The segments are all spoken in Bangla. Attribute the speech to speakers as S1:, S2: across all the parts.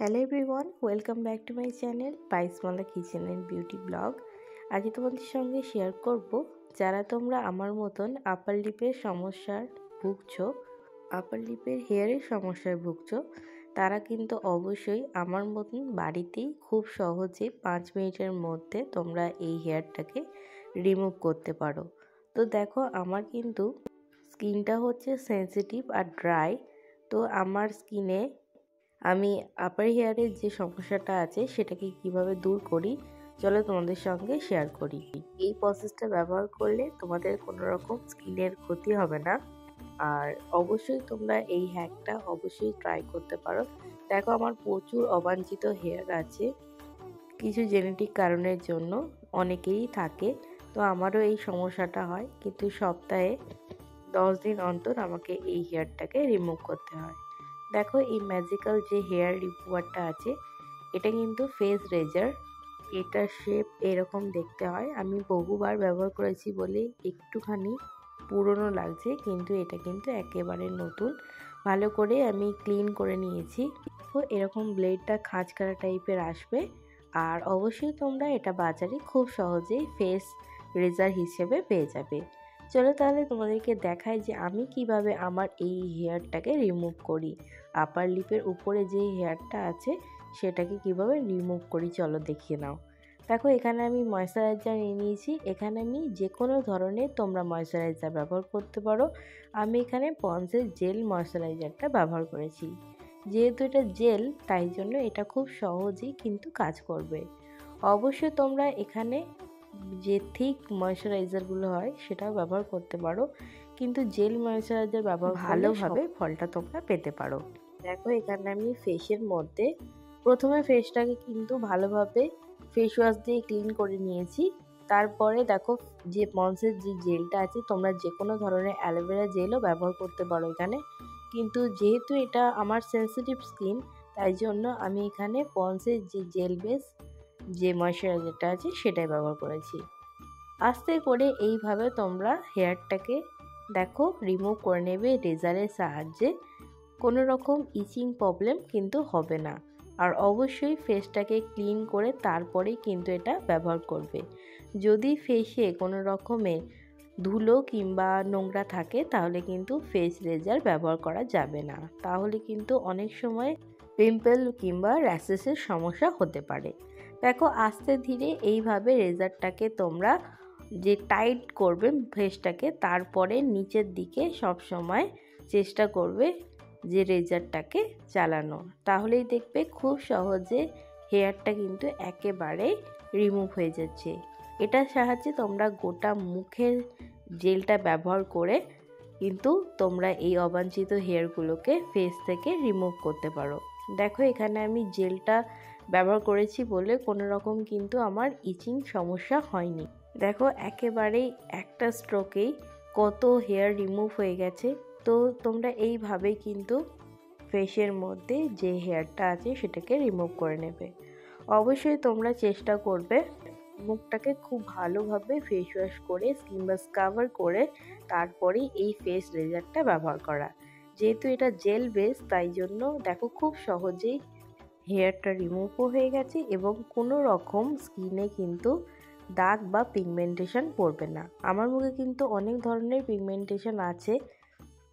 S1: Hello everyone, welcome back to my channel পাইসমালা কিচেন অ্যান্ড বিউটি ব্লগ। আজকে তোমাদের সঙ্গে শেয়ার করব, যারা তোমরা আমার মতন আপার লিপের সমস্যার ভুগছো, আপার লিপের হেয়ারের সমস্যায় ভুগছো, তারা কিন্তু অবশ্যই আমার মতন বাড়িতেই খুব সহজে 5 মিনিটের মধ্যে তোমরা এই হেয়ারটাকে রিমুভ করতে পারো। তো দেখো, আমার কিন্তু স্কিনটা হচ্ছে সেন্সিটিভ আর ড্রাই। তো আমার স্কিনে আমি আপার হেয়ারের যে সমস্যাটা আছে সেটাকে কিভাবে দূর করি চলো তোমাদের সঙ্গে শেয়ার করি। এই প্রসেসটা ব্যবহার করলে তোমাদের কোনো রকম স্কিনের ক্ষতি হবে না। আর অবশ্যই তোমরা এই হ্যাকটা অবশ্যই ট্রাই করতে পারো। দেখো, আমার প্রচুর অবাঞ্ছিত হেয়ার আছে, কিছু জেনেটিক কারণের জন্য অনেকেরই থাকে। তো আমারও এই সমস্যাটা হয়, কিন্তু সপ্তাহে 10 দিন অন্তর আমাকে এই হেয়ারটাকে রিমুভ করতে হয়। দেখো, এই ম্যাজিক্যাল যে হেয়ার রিমুভারটা আছে, এটা কিন্তু ফেস রেজার। এটার শেপ এরকম দেখতে হয়। আমি বহুবার ব্যবহার করেছি বলে একটুখানি পুরনো লাগছে, কিন্তু এটা কিন্তু একেবারে নতুন। ভালো করে আমি ক্লিন করে নিয়েছি। তো এরকম ব্লেডটা খাঁজকাটা টাইপের আসবে। আর অবশ্যই তোমরা এটা বাজারে খুব সহজেই ফেস রেজার হিসেবে পেয়ে যাবে। চলো তাহলে তোমাদেরকে দেখাই যে আমি কিভাবে আমার এই হেয়ারটাকে রিমুভ করি। আপার লিপের উপরে যে হেয়ারটা আছে সেটাকে কিভাবে রিমুভ করি চলো দেখিয়ে নাও। দেখো, এখানে আমি ময়শ্চারাইজার নিয়ে নিয়েছি। এখানে আমি যে কোনো ধরনের তোমরা ময়শ্চারাইজার ব্যবহার করতে পারো। আমি এখানে পন্ডসের জেল ময়শ্চারাইজারটা ব্যবহার করেছি। যেহেতু এটা জেল, তাই জন্য এটা খুব সহজেই কিন্তু কাজ করবে। অবশ্যই তোমরা এখানে যে থিক ময়শ্চারাইজারগুলো হয় সেটাও ব্যবহার করতে পারো, কিন্তু জেল ময়শ্চারাইজার ব্যবহার ভালোভাবে ফলটা তোমরা পেতে পারো। দেখো, এখানে আমি ফেসের মধ্যে প্রথমে ফেসটাকে কিন্তু ভালোভাবে ফেস ওয়াশ দিয়ে ক্লিন করে নিয়েছি। তারপরে দেখো, যে পন্ডসের যে জেলটা আছে, তোমরা যে কোনো ধরনের অ্যালোভেরা জেলও ব্যবহার করতে পারো এখানে, কিন্তু যেহেতু এটা আমার সেন্সিটিভ স্কিন, তাই জন্য আমি এখানে পন্ডসের যে জেল বেস যে ময়শ্চারাইজারটা আছে সেটাই ব্যবহার করেছি। আস্তে করে এইভাবে তোমরা হেয়ারটাকে দেখো রিমুভ করে নেবে রেজারের সাহায্যে। কোনো রকম ইচিং প্রবলেম কিন্তু হবে না। আর অবশ্যই ফেসটাকে ক্লিন করে তারপরেই কিন্তু এটা ব্যবহার করবে। যদি ফেসে কোনো রকমের ধুলো কিংবা নোংরা থাকে তাহলে কিন্তু ফেস রেজার ব্যবহার করা যাবে না, তাহলে কিন্তু অনেক সময় পিম্পল কিংবা র্যাশেসের সমস্যা হতে পারে। দেখো, আস্তে ধীরে এইভাবে রেজারটাকে তোমরা যে টাইট করবে ফেসটাকে, তারপরে নিচের দিকে সব সময় চেষ্টা করবে যে রেজারটাকে চালানো, তাহলেই দেখবে খুব সহজে হেয়ারটা কিন্তু একেবারে রিমুভ হয়ে যাচ্ছে। এটার সাহায্যে তোমরা গোটা মুখের জেলটা ব্যবহার করে কিন্তু তোমরা এই অবাঞ্ছিত হেয়ারগুলোকে ফেস থেকে রিমুভ করতে পারো। দেখো, এখানে আমি জেলটা ব্যবহার করেছি বলে কোনো রকম কিন্তু আমার ইচিং সমস্যা হয়নি। দেখো, একেবারেই একটা স্ট্রোকেই কত হেয়ার রিমুভ হয়ে গেছে। তো তোমরা এইভাবেই কিন্তু ফেসের মধ্যে যে হেয়ারটা আছে সেটাকে রিমুভ করে নেবে। অবশ্যই তোমরা চেষ্টা করবে মুখটাকে খুব ভালোভাবে ফেস ওয়াশ করে স্কিন মাস্ক কভার করে তারপরেই এই ফেস রেজারটা ব্যবহার করা। যেহেতু এটা জেল বেস, তাই জন্য দেখো খুব সহজেই হেয়ারটা রিমুভও হয়ে গেছে এবং কোনো রকম স্কিনে কিন্তু দাগ বা পিগমেন্টেশন পড়বে না। আমার মুখে কিন্তু অনেক ধরনের পিগমেন্টেশন আছে,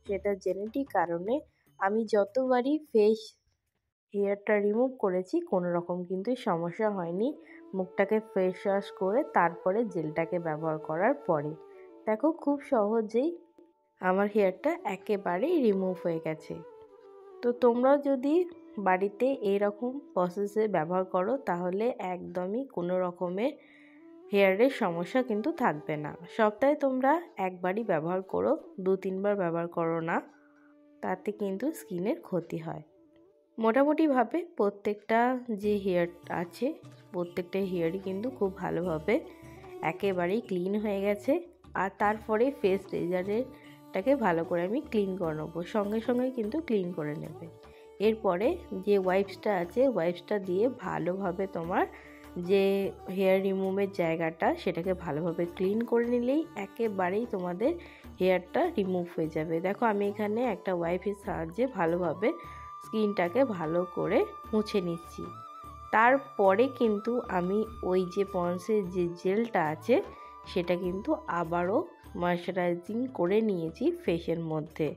S1: সেটা জেনেটিক কারণে আমি যতবারই ফেস হেয়ারটা রিমুভ করেছি কোনো রকম কিন্তু সমস্যা হয়নি মুখটাকে ফেস ওয়াশ করে তারপরে জেলটাকে ব্যবহার করার পরে। দেখো, খুব সহজেই আমার হেয়ারটা একেবারেই রিমুভ হয়ে গেছে। তো তোমরাও যদি বাড়িতে এইরকম প্রসেসে ব্যবহার করো তাহলে একদমই কোনো রকমের হেয়ারের সমস্যা কিন্তু থাকবে না। সপ্তাহে তোমরা একবারই ব্যবহার করো, 2-3 বার ব্যবহার করো না, তাতে কিন্তু স্কিনের ক্ষতি হয়। মোটামুটিভাবে প্রত্যেকটা যে হেয়ার আছে প্রত্যেকটা হেয়ারই কিন্তু খুব ভালোভাবে একেবারেই ক্লিন হয়ে গেছে। আর তারপরে ফেস রেজারটাকে ভালো করে আমি ক্লিন করে নেবো, সঙ্গে সঙ্গে কিন্তু ক্লিন করে নেবে। এরপরে যে ওয়াইপসটা আছে ওয়াইপসটা দিয়ে ভালোভাবে তোমার যে হেয়ার রিমুভের জায়গাটা সেটাকে ভালোভাবে ক্লিন করে নিলেই একেবারেই তোমাদের হেয়ারটা রিমুভ হয়ে যাবে। দেখো, আমি এখানে একটা ওয়াইপের সাহায্যে ভালোভাবে স্কিনটাকে ভালো করে মুছে নিচ্ছি। তারপরে কিন্তু আমি ওই যে পন্সের যে জেলটা আছে সেটা কিন্তু আবারও ময়শ্চারাইজিং করে নিয়েছি ফেসের মধ্যে।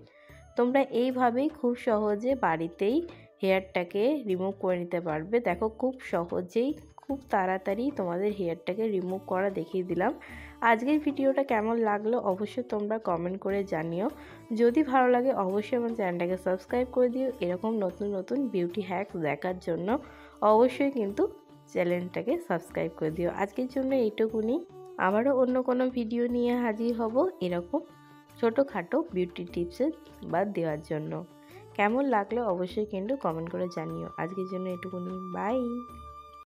S1: তোমরা এইভাবেই খুব সহজে বাড়িতেই হেয়ারটাকে রিমুভ করে নিতে পারবে। দেখো খুব সহজেই খুব তাড়াতাড়ি তোমাদের হেয়ারটাকে রিমুভ করা দেখিয়ে দিলাম। আজকের ভিডিওটা কেমন লাগলো অবশ্যই তোমরা কমেন্ট করে জানিও। যদি ভালো লাগে অবশ্যই আমার চ্যানেলটাকে সাবস্ক্রাইব করে দিও। এরকম নতুন নতুন বিউটি হ্যাকস দেখার জন্য অবশ্যই কিন্তু চ্যানেলটাকে সাবস্ক্রাইব করে দিও। আজকের জন্য এইটুকুনি, আবারও অন্য কোনো ভিডিও নিয়ে হাজির হব এরকম ছোটোখাটো বিউটি টিপসের বা দেওয়ার জন্য। কেমন লাগলো অবশ্যই কিন্তু কমেন্ট করে জানিও। আজকের জন্য এটুকুনি, বাই।